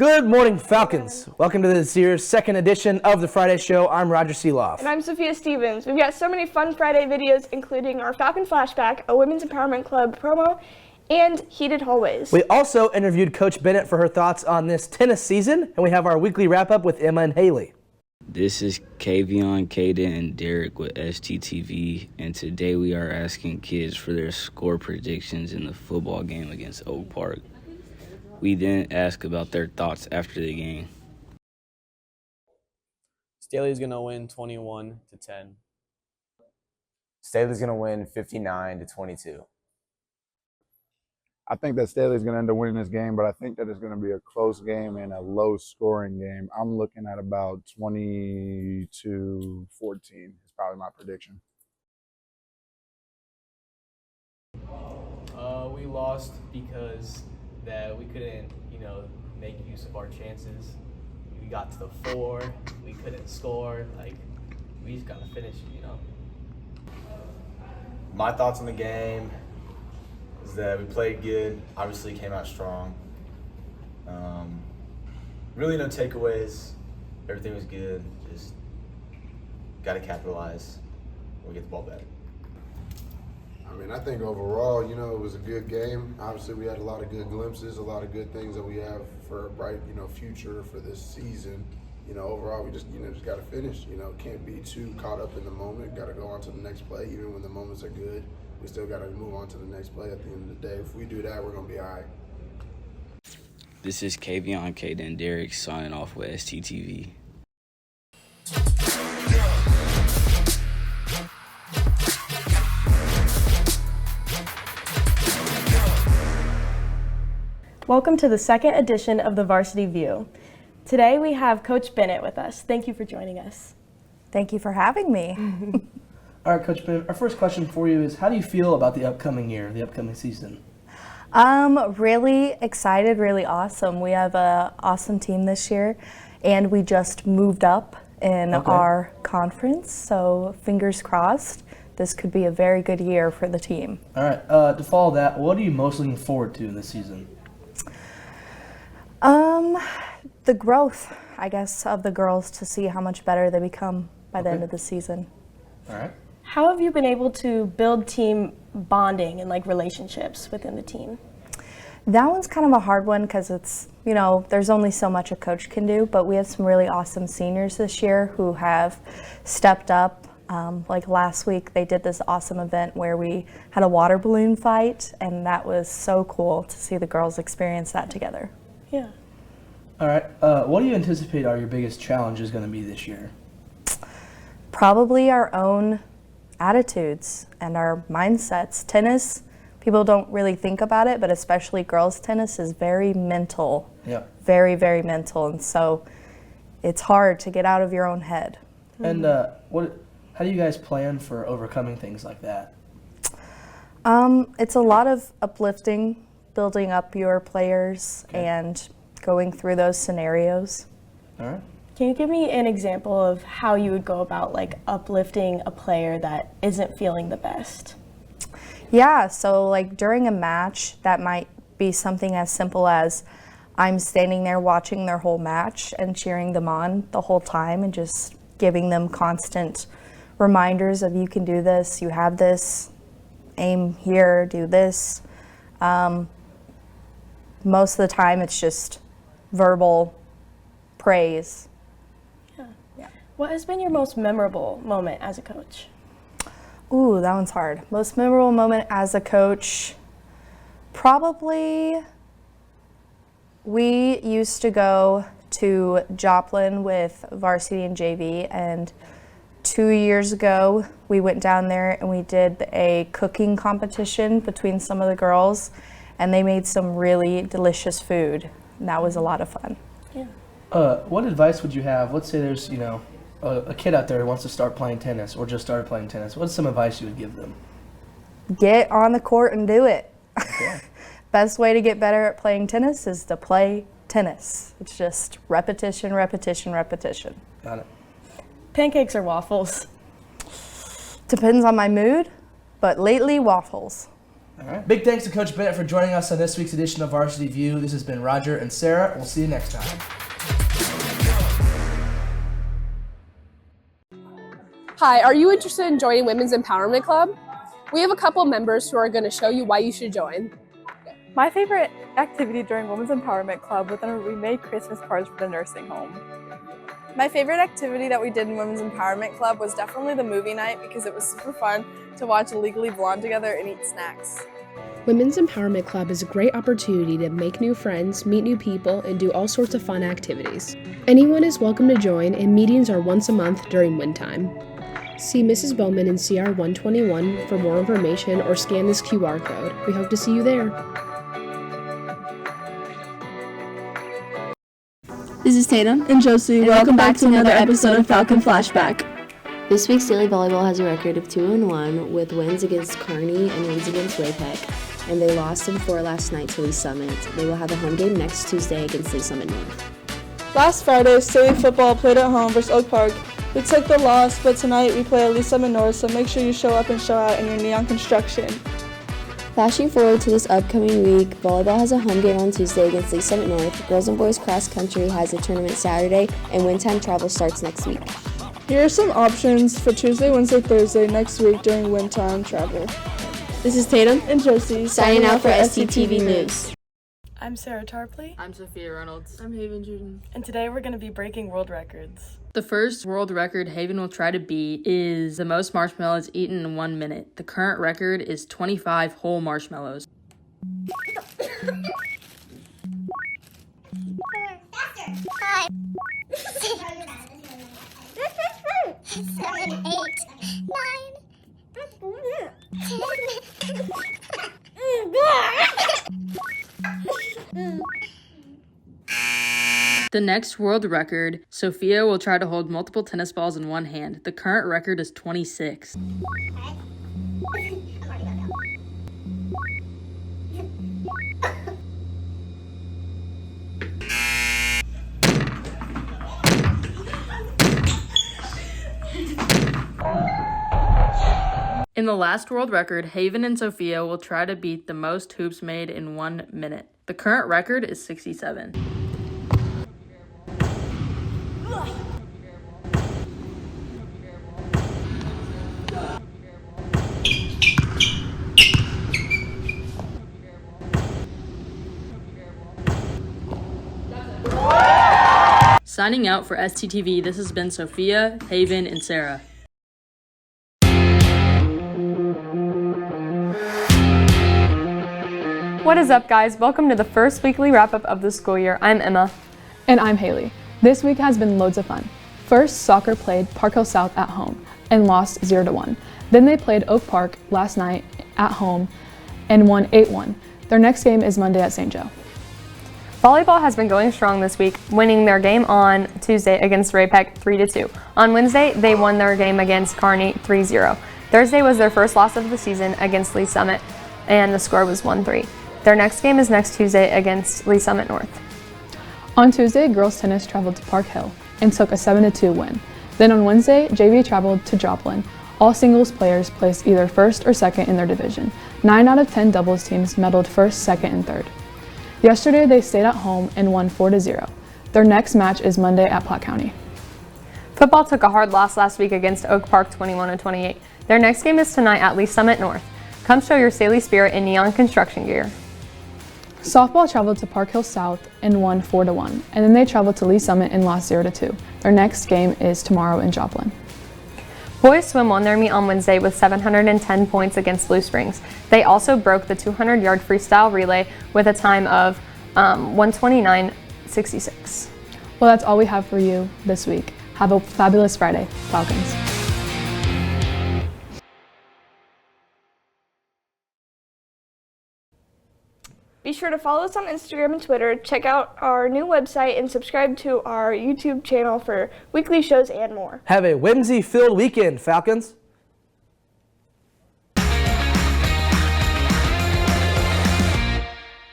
Good morning, Falcons. Welcome to this year's second edition of the Friday Show. I'm Roger Seeloff. And I'm Sophia Stevens. We've got so many fun Friday videos, including our Falcon Flashback, a Women's Empowerment Club promo, and heated hallways. We also interviewed Coach Bennett for her thoughts on this tennis season, and we have our weekly wrap-up with Emma and Haley. This is Kavion, Kaden, and Derek with STTV, and today we are asking kids for their score predictions in the football game against Oak Park. We then ask about their thoughts after the game. Staley's going to win 21-10. Staley's going to win 59-22. I think that Staley's going to end up winning this game, but I think that it's going to be a close game and a low-scoring game. I'm looking at about 20-14 is probably my prediction. We lost because that we couldn't, make use of our chances. We got to the 4, we couldn't score. We just gotta finish, My thoughts on the game is that we played good, obviously came out strong. Really no takeaways. Everything was good. Just got to capitalize when we get the ball back. I think overall, it was a good game. Obviously, we had a lot of good glimpses, a lot of good things that we have for a bright, future for this season. Overall, we just got to finish. Can't be too caught up in the moment. Got to go on to the next play. Even when the moments are good, we still got to move on to the next play at the end of the day. If we do that, we're going to be all right. This is Kavion, Kaden, and Derek signing off with STTV. Welcome to the second edition of the Varsity View. Today we have Coach Bennett with us. Thank you for joining us. Thank you for having me. All right, Coach Bennett, our first question for you is, how do you feel about the upcoming year, the upcoming season? Really excited, really awesome. We have an awesome team this year, and we just moved up in our conference, so fingers crossed. This could be a very good year for the team. All right, to follow that, what are you most looking forward to in this season? The growth, I guess, of the girls, to see how much better they become by the end of the season. All right. How have you been able to build team bonding and relationships within the team? That one's kind of a hard one because it's, there's only so much a coach can do, but we have some really awesome seniors this year who have stepped up. Like last week, they did this awesome event where we had a water balloon fight, and that was so cool to see the girls experience that together. Yeah. All right. What do you anticipate are your biggest challenges going to be this year? Probably our own attitudes and our mindsets. Tennis, people don't really think about it, but especially girls' tennis is very mental. Yeah. Very, very mental, and so it's hard to get out of your own head. And how do you guys plan for overcoming things like that? It's a lot of uplifting, building up your players, and going through those scenarios. All right. Can you give me an example of how you would go about uplifting a player that isn't feeling the best? Yeah, so during a match, that might be something as simple as I'm standing there watching their whole match and cheering them on the whole time and just giving them constant reminders of you can do this, you have this, aim here, do this. Most of the time it's just verbal praise. Yeah. What has been your most memorable moment as a coach? Ooh, that one's hard. Most memorable moment as a coach, probably we used to go to Joplin with varsity and JV, and 2 years ago we went down there and we did a cooking competition between some of the girls, and they made some really delicious food, and that was a lot of fun. Yeah. What advice would you have? Let's say there's, a kid out there who wants to start playing tennis or just started playing tennis. What's some advice you would give them? Get on the court and do it. Okay. Best way to get better at playing tennis is to play tennis. It's just repetition, repetition, repetition. Got it. Pancakes or waffles? Depends on my mood, but lately waffles. All right. Big thanks to Coach Bennett for joining us on this week's edition of Varsity View. This has been Roger and Sarah. We'll see you next time. Hi, are you interested in joining Women's Empowerment Club? We have a couple of members who are going to show you why you should join. My favorite activity during Women's Empowerment Club was when we made Christmas cards for the nursing home. My favorite activity that we did in Women's Empowerment Club was definitely the movie night because it was super fun to watch Legally Blonde together and eat snacks. Women's Empowerment Club is a great opportunity to make new friends, meet new people, and do all sorts of fun activities. Anyone is welcome to join, and meetings are once a month during win time. See Mrs. Bowman in CR 121 for more information or scan this QR code. We hope to see you there. This is Tatum and Josie. Welcome back to another episode of Falcon Flashback. This week's Daily Volleyball has a record of 2-1 with wins against Kearney and wins against Waypeck, and they lost in 4 last night to Lee Summit. They will have a home game next Tuesday against Lee Summit North. Last Friday, Staley football played at home versus Oak Park. We took the loss, but tonight we play at Lee Summit North, so make sure you show up and show out in your neon construction. Flashing forward to this upcoming week, volleyball has a home game on Tuesday against Lee Summit North. Girls and boys cross country has a tournament Saturday, and win time travel starts next week. Here are some options for Tuesday, Wednesday, Thursday next week during win time travel. This is Tatum and Josie signing out for STTV News. I'm Sarah Tarpley. I'm Sophia Reynolds. I'm Haven Juden. And today we're going to be breaking world records. The first world record Haven will try to beat is the most marshmallows eaten in 1 minute. The current record is 25 whole marshmallows. Faster! 7, 8, 9, 10. The next world record, Sophia will try to hold multiple tennis balls in one hand. The current record is 26. In the last world record, Haven and Sophia will try to beat the most hoops made in 1 minute. The current record is 67. Signing out for STTV, this has been Sophia, Haven, and Sarah. What is up, guys? Welcome to the first weekly wrap-up of the school year. I'm Emma. And I'm Haley. This week has been loads of fun. First, soccer played Park Hill South at home and lost 0-1. Then they played Oak Park last night at home and won 8-1. Their next game is Monday at St. Joe. Volleyball has been going strong this week, winning their game on Tuesday against Waypeck 3-2. On Wednesday, they won their game against Kearney 3-0. Thursday was their first loss of the season against Lee Summit, and the score was 1-3. Their next game is next Tuesday against Lee Summit North. On Tuesday, girls tennis traveled to Park Hill and took a 7-2 win. Then on Wednesday, JV traveled to Joplin. All singles players placed either first or second in their division. 9 out of 10 doubles teams medaled first, second, and third. Yesterday, they stayed at home and won 4-0. Their next match is Monday at Platte County. Football took a hard loss last week against Oak Park 21-28. Their next game is tonight at Lee Summit North. Come show your Staley spirit in neon construction gear. Softball traveled to Park Hill South and won 4-1, and then they traveled to Lee Summit and lost 0-2. Their next game is tomorrow in Joplin. Boys swim won their meet on Wednesday with 710 points against Blue Springs. They also broke the 200-yard freestyle relay with a time of 1:29.66. Well, that's all we have for you this week. Have a fabulous Friday, Falcons. Be sure to follow us on Instagram and Twitter, check out our new website, and subscribe to our YouTube channel for weekly shows and more. Have a whimsy-filled weekend, Falcons.